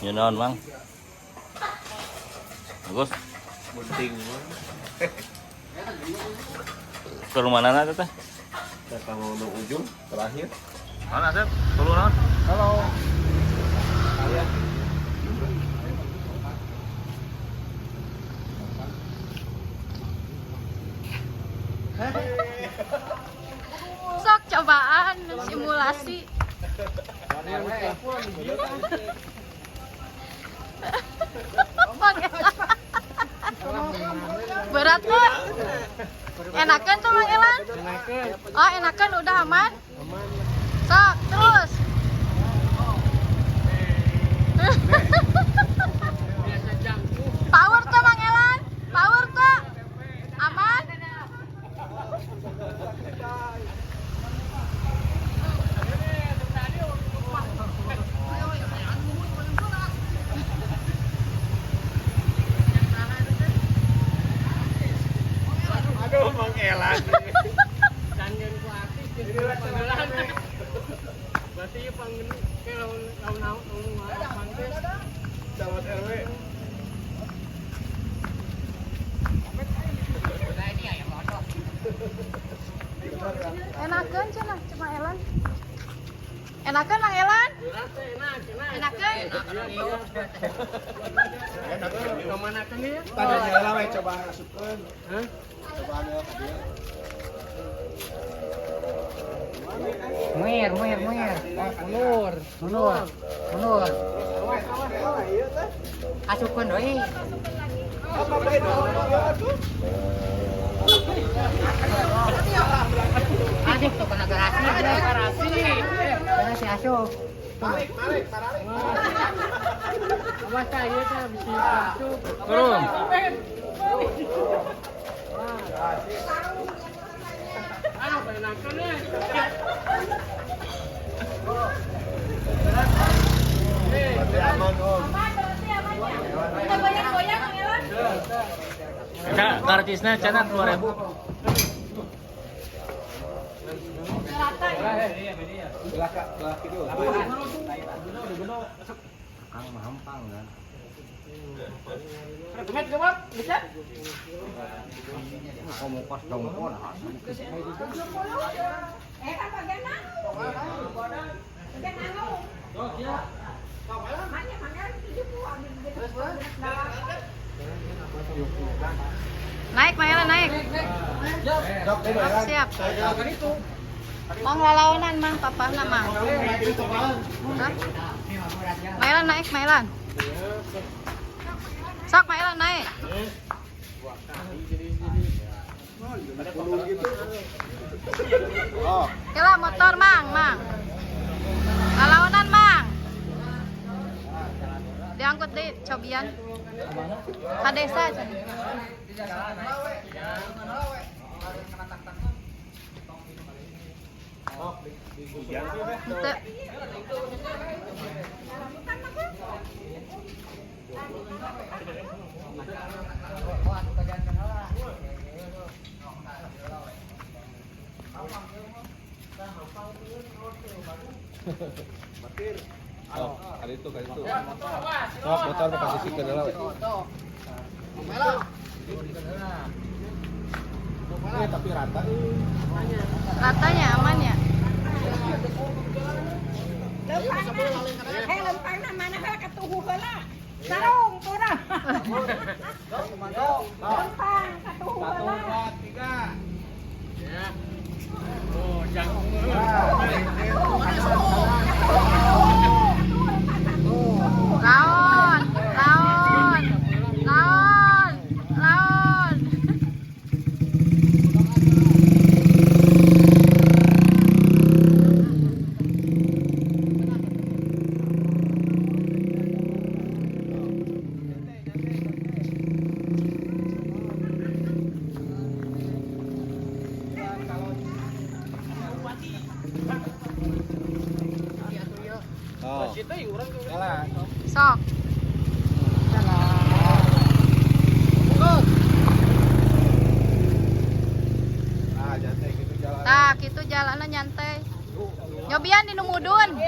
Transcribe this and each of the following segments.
Như non Mang. Bagus. Bunting. Ke rumah mana teh? Datang ke ujung terakhir. Mana Sep? Tulu non. Halo. Saya. Sok cobaan simulasi. Berat kan? Enakan tuh Mang Elan? Oh enakan udah aman? Sok terus. Power tuh Mang Elan? Power tuh? Aman? Aduh, Mang Elan. Jangan ku artis jadi panggilan. Berarti panggilan ke lawan pantes. Dapat RW. Enakan cenah cuma Elan. Enakan Mang Elan? Rasa enak. Enakan? Kemana kan dia? Tadi nyala we coba asupkeun. Hah? Cobaan ya ka dia. Muir. Mundur. Asupkeun deui. Apa bae dong? Asup tuh kena garasi. Garasi asup. Balik. Awas saya teh bisa asup. Turun. Ano enakan nih? Berarti aman Om. Kita goyang-goyang Mang Elan? Cak, kartisnya cana 2000. Rata ya? Belah kidul. Kang mahampang kan. Bisa? Kamu pas dongkon. Kan bagian nang. Bagian nang. Naik Mang Elan naik. Sok deh Elan. Siap. Mau ngelawanan Mang papahna Mang. Hah? Mang Elan naik Mang Elan. Sok Mang Elan naik. Oh, Kela motor Mang. Ngelawanan Mang. Diangkut di cobian. Ka desa cenah. Henteu. oh, kali itu. Sok motor kasih sikeun heula we. Tapi rata. Ratanya aman ya? Lempang mana heula katuhu heula. Sarung kurang. Lempang katuhu heula. 1, 2, 3. Ya. Oh, jangan. Laon. Oh. Jalan. Sok. Ah, jantai gitu jalan. Nah, gitu jalannya nyantai. Nyobian di numudun.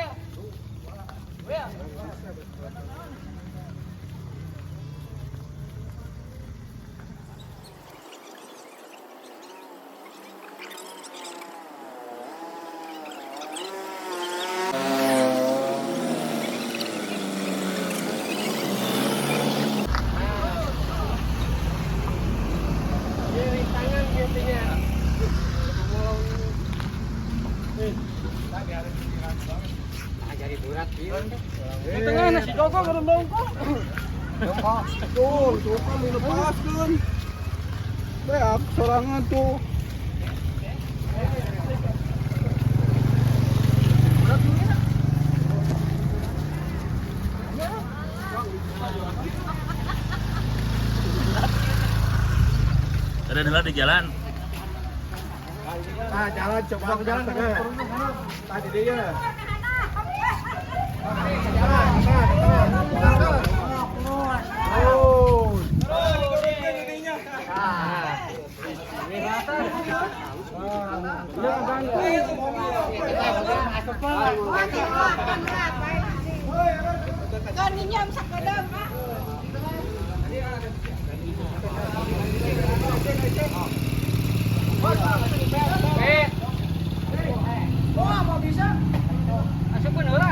Tangan biasanya. Jadi berat dia. Di tengah nasi jogo kurang dongko. Tuh kami lepaskan. Beak sorangan tuh. Ada dengar di jalan. Nah, jalan coba ke jalan tadi dia. Kan ninyam sakadam. Mau bisa? Asup pun ora